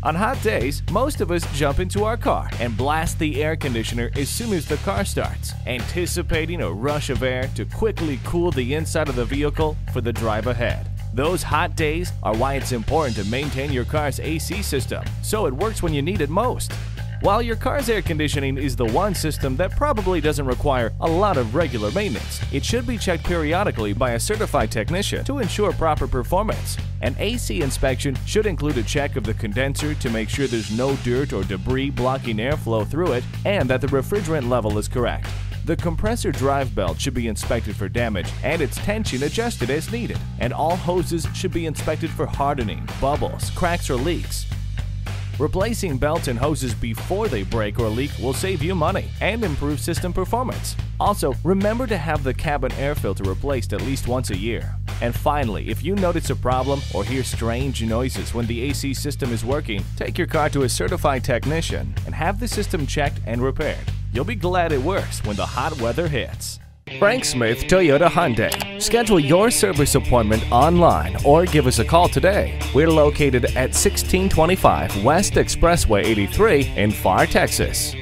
On hot days, most of us jump into our car and blast the air conditioner as soon as the car starts, anticipating a rush of air to quickly cool the inside of the vehicle for the drive ahead. Those hot days are why it's important to maintain your car's AC system so it works when you need it most. While your car's air conditioning is the one system that probably doesn't require a lot of regular maintenance, it should be checked periodically by a certified technician to ensure proper performance. An AC inspection should include a check of the condenser to make sure there's no dirt or debris blocking airflow through it and that the refrigerant level is correct. The compressor drive belt should be inspected for damage and its tension adjusted as needed, and all hoses should be inspected for hardening, bubbles, cracks, or leaks. Replacing belts and hoses before they break or leak will save you money and improve system performance. Also, remember to have the cabin air filter replaced at least once a year. And finally, if you notice a problem or hear strange noises when the AC system is working, take your car to a certified technician and have the system checked and repaired. You'll be glad it works when the hot weather hits. Frank Smith Toyota Hyundai. Schedule your service appointment online or give us a call today. We're located at 1625 West Expressway 83 in Pharr, Texas.